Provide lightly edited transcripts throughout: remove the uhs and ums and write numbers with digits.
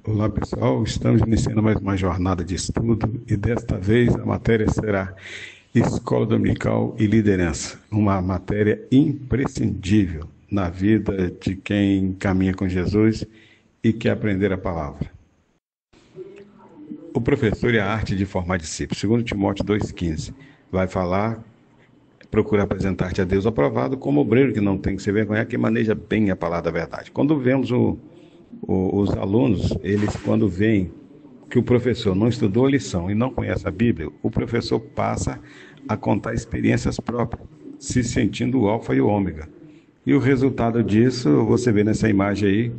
Olá pessoal, estamos iniciando mais uma jornada de estudo e desta vez a matéria será Escola Dominical e Liderança, uma matéria imprescindível na vida de quem caminha com Jesus e quer aprender a palavra. O professor e a arte de formar discípulos, segundo Timóteo 2,15, vai falar, procurar apresentar-te a Deus aprovado como obreiro que não tem que se vergonhar, que maneja bem a palavra da verdade. Quando vemos os alunos, eles quando veem que o professor não estudou a lição e não conhece a Bíblia, o professor passa a contar experiências próprias, se sentindo o alfa e o ômega. E o resultado disso, você vê nessa imagem aí,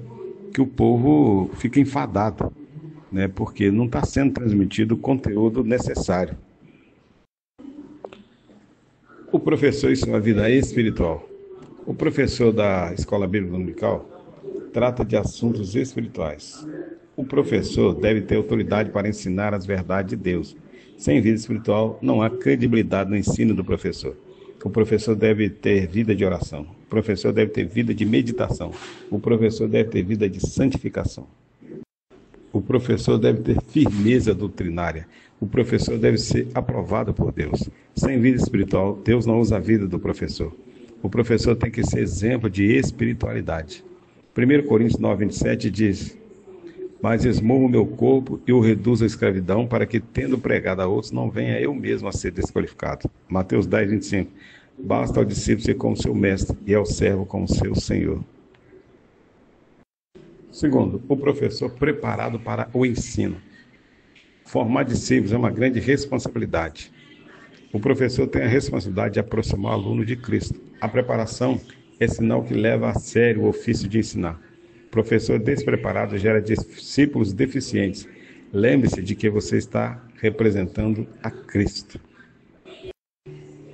que o povo fica enfadado, né? Porque não está sendo transmitido o conteúdo necessário. O professor e sua vida espiritual. O professor da Escola Bíblica Dominical trata de assuntos espirituais. O professor deve ter autoridade para ensinar as verdades de Deus. Sem vida espiritual, não há credibilidade no ensino do professor. O professor deve ter vida de oração. O professor deve ter vida de meditação. O professor deve ter vida de santificação. O professor deve ter firmeza doutrinária. O professor deve ser aprovado por Deus. Sem vida espiritual, Deus não usa a vida do professor. O professor tem que ser exemplo de espiritualidade. 1 Coríntios 9:27 diz: mas esmurro o meu corpo e o reduzo à escravidão, para que, tendo pregado a outros, não venha eu mesmo a ser desqualificado. Mateus 10:25. Basta ao discípulo ser como seu mestre e ao servo como seu senhor. Segundo, o professor preparado para o ensino. Formar discípulos é uma grande responsabilidade. O professor tem a responsabilidade de aproximar o aluno de Cristo. A preparação é sinal que leva a sério o ofício de ensinar. Professor despreparado gera discípulos deficientes. Lembre-se de que você está representando a Cristo.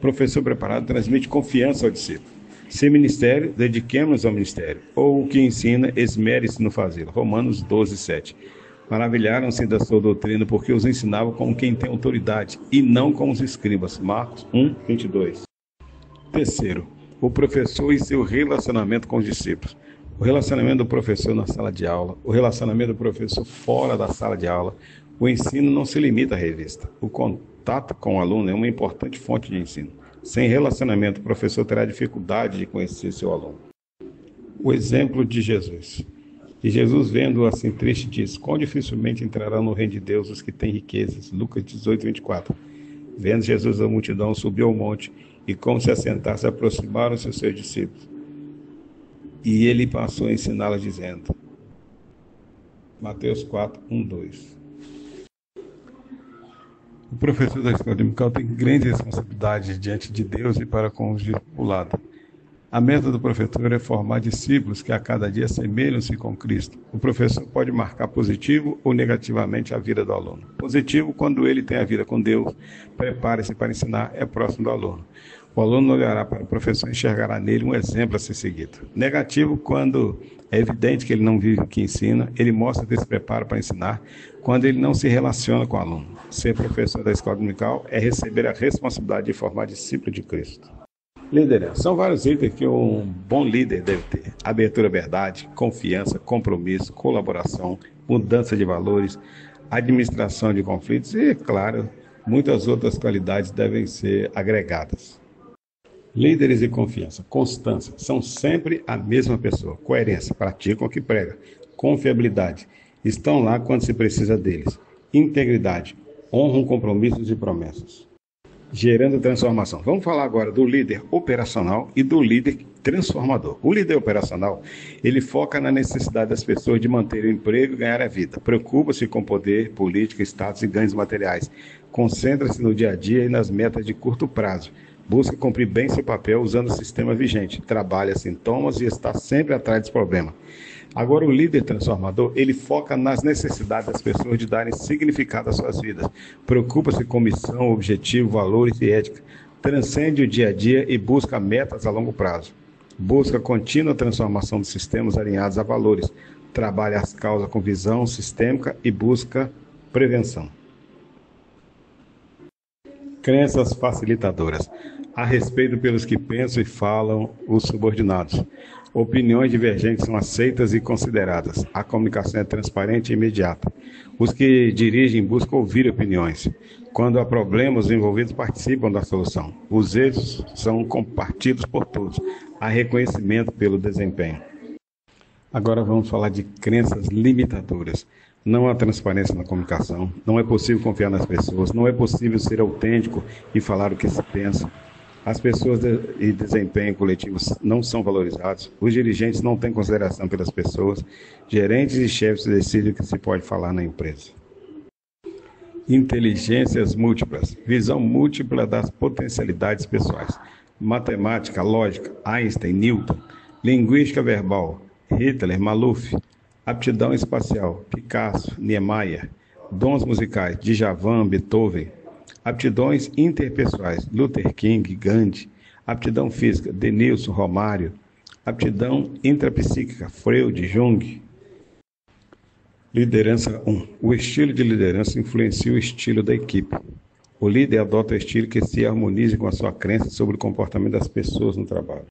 Professor preparado transmite confiança ao discípulo. Se ministério, dediquemos ao ministério. Ou o que ensina, esmere-se no fazê-lo. Romanos 12:7. Maravilharam-se da sua doutrina, porque os ensinava como quem tem autoridade, e não como os escribas. Marcos 1:22. Terceiro, o professor e seu relacionamento com os discípulos. O relacionamento do professor na sala de aula, o relacionamento do professor fora da sala de aula. O ensino não se limita à revista. O contato com o aluno é uma importante fonte de ensino. Sem relacionamento, o professor terá dificuldade de conhecer seu aluno. O exemplo de Jesus. E Jesus, vendo-o assim triste, diz: quão dificilmente entrarão no reino de Deus os que têm riquezas. Lucas 18:24. Vendo Jesus a multidão, subiu ao monte, e como se assentasse, aproximaram-se os seus discípulos. E ele passou a ensiná-los, dizendo: Mateus 4:1-2. O professor da escola dominical tem grande responsabilidade diante de Deus e para com os discipulados. A meta do professor é formar discípulos que a cada dia assemelham-se com Cristo. O professor pode marcar positivo ou negativamente a vida do aluno. Positivo, quando ele tem a vida com Deus, prepare-se para ensinar, é próximo do aluno. O aluno olhará para o professor e enxergará nele um exemplo a ser seguido. Negativo, quando é evidente que ele não vive o que ensina, ele mostra despreparo para ensinar, quando ele não se relaciona com o aluno. Ser professor da escola dominical é receber a responsabilidade de formar discípulo de Cristo. Liderança. São vários itens que um bom líder deve ter. Abertura à verdade, confiança, compromisso, colaboração, mudança de valores, administração de conflitos e, claro, muitas outras qualidades devem ser agregadas. Líderes e confiança. Constância. São sempre a mesma pessoa. Coerência. Praticam o que prega. Confiabilidade. Estão lá quando se precisa deles. Integridade. Honram compromissos e promessas. Gerando transformação. Vamos falar agora do líder operacional e do líder transformador. O líder operacional, ele foca na necessidade das pessoas de manter o emprego e ganhar a vida. Preocupa-se com poder, política, status e ganhos materiais. Concentra-se no dia a dia e nas metas de curto prazo. Busca cumprir bem seu papel usando o sistema vigente. Trabalha sintomas e está sempre atrás dos problemas. Agora, o líder transformador, ele foca nas necessidades das pessoas de darem significado às suas vidas. Preocupa-se com missão, objetivo, valores e ética. Transcende o dia a dia e busca metas a longo prazo. Busca contínua transformação dos sistemas alinhados a valores. Trabalha as causas com visão sistêmica e busca prevenção. Crenças facilitadoras. A respeito pelos que pensam e falam os subordinados. Opiniões divergentes são aceitas e consideradas. A comunicação é transparente e imediata. Os que dirigem buscam ouvir opiniões. Quando há problemas, os envolvidos participam da solução. Os erros são compartidos por todos. Há reconhecimento pelo desempenho. Agora vamos falar de crenças limitadoras. Não há transparência na comunicação, não é possível confiar nas pessoas, não é possível ser autêntico e falar o que se pensa. As pessoas e desempenho coletivos não são valorizados, os dirigentes não têm consideração pelas pessoas, gerentes e chefes decidem o que se pode falar na empresa. Inteligências múltiplas, visão múltipla das potencialidades pessoais. Matemática, lógica, Einstein, Newton. Linguística verbal, Hitler, Maluf. Aptidão espacial, Picasso, Niemeyer. Dons musicais, Djavan, Beethoven. Aptidões interpessoais, Luther King, Gandhi. Aptidão física, Denilson, Romário. Aptidão intrapsíquica, Freud, Jung. Liderança 1. O estilo de liderança influencia o estilo da equipe. O líder adota o estilo que se harmonize com a sua crença sobre o comportamento das pessoas no trabalho.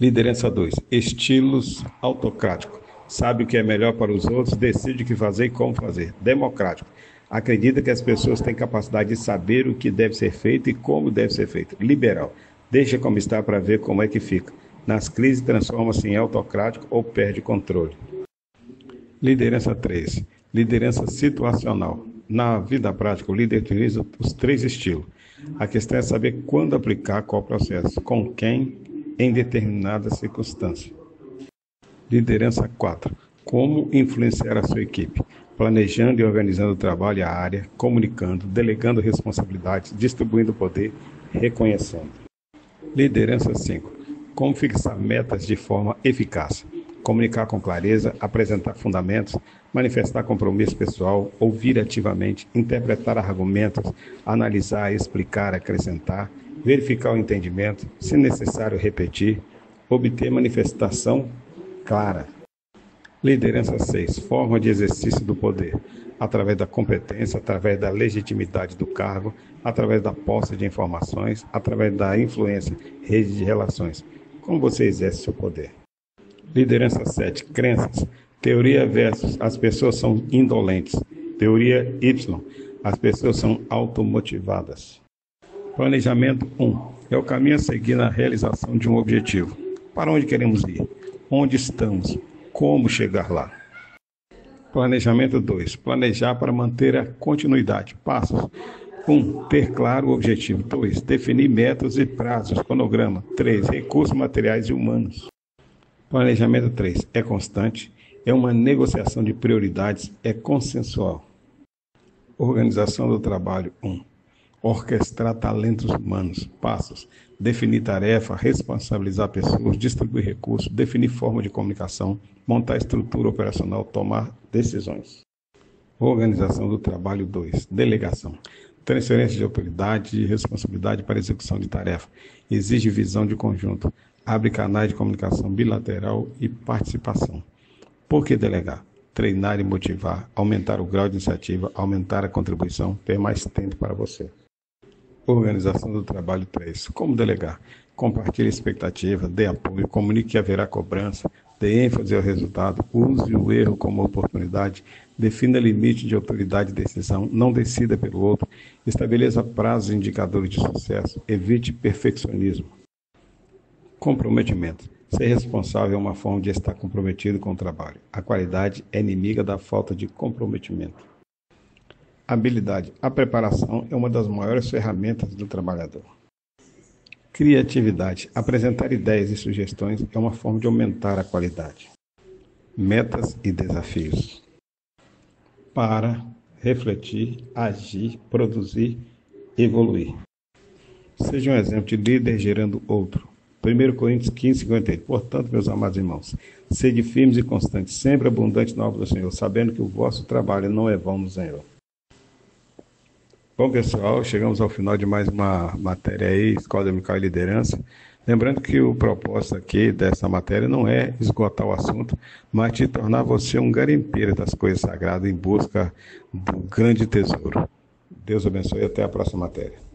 Liderança 2. Estilos autocrático. Sabe o que é melhor para os outros, decide o que fazer e como fazer. Democrático. Acredita que as pessoas têm capacidade de saber o que deve ser feito e como deve ser feito. Liberal. Deixa como está para ver como é que fica. Nas crises transforma-se em autocrático ou perde controle. Liderança 3. Liderança situacional. Na vida prática, o líder utiliza os 3 estilos. A questão é saber quando aplicar qual processo, com quem, em determinada circunstância. Liderança 4. Como influenciar a sua equipe? Planejando e organizando o trabalho e a área, comunicando, delegando responsabilidades, distribuindo poder, reconhecendo. Liderança 5. Como fixar metas de forma eficaz? Comunicar com clareza, apresentar fundamentos, manifestar compromisso pessoal, ouvir ativamente, interpretar argumentos, analisar, explicar, acrescentar, verificar o entendimento, se necessário repetir, obter manifestação clara. Liderança 6. Forma de exercício do poder. Através da competência, através da legitimidade do cargo, através da posse de informações, através da influência, rede de relações. Como você exerce seu poder? Liderança 7. Crenças. Teoria versus as pessoas são indolentes. Teoria Y. As pessoas são automotivadas. Planejamento 1. É o caminho a seguir na realização de um objetivo. Para onde queremos ir? Onde estamos? Como chegar lá? Planejamento 2. Planejar para manter a continuidade. Passos. 1. Ter claro o objetivo. 2. Definir metas e prazos. Cronograma. 3. Recursos materiais e humanos. Planejamento 3. É constante. É uma negociação de prioridades. É consensual. Organização do trabalho. 1. Orquestrar talentos humanos. Passos. Definir tarefa, responsabilizar pessoas, distribuir recursos, definir forma de comunicação, montar estrutura operacional, tomar decisões. Organização do trabalho 2. Delegação. Transferência de autoridade e responsabilidade para execução de tarefa. Exige visão de conjunto. Abre canais de comunicação bilateral e participação. Por que delegar? Treinar e motivar, aumentar o grau de iniciativa, aumentar a contribuição, ter mais tempo para você. Organização do trabalho 3. Como delegar? Compartilhe expectativa, dê apoio, comunique que haverá cobrança, dê ênfase ao resultado, use o erro como oportunidade, defina limite de autoridade e decisão, não decida pelo outro, estabeleça prazos e indicadores de sucesso, evite perfeccionismo. Comprometimento. Ser responsável é uma forma de estar comprometido com o trabalho. A qualidade é inimiga da falta de comprometimento. Habilidade. A preparação é uma das maiores ferramentas do trabalhador. Criatividade. Apresentar ideias e sugestões é uma forma de aumentar a qualidade. Metas e desafios. Para refletir, agir, produzir, evoluir. Seja um exemplo de líder gerando outro. 1 Coríntios 15, 58. Portanto, meus amados irmãos, sede firmes e constantes, sempre abundantes na obra do Senhor, sabendo que o vosso trabalho não é vão no Senhor. Bom, pessoal, chegamos ao final de mais uma matéria aí, Escola Dominical e Liderança. Lembrando que o propósito aqui dessa matéria não é esgotar o assunto, mas de tornar você um garimpeiro das coisas sagradas em busca do grande tesouro. Deus abençoe e até a próxima matéria.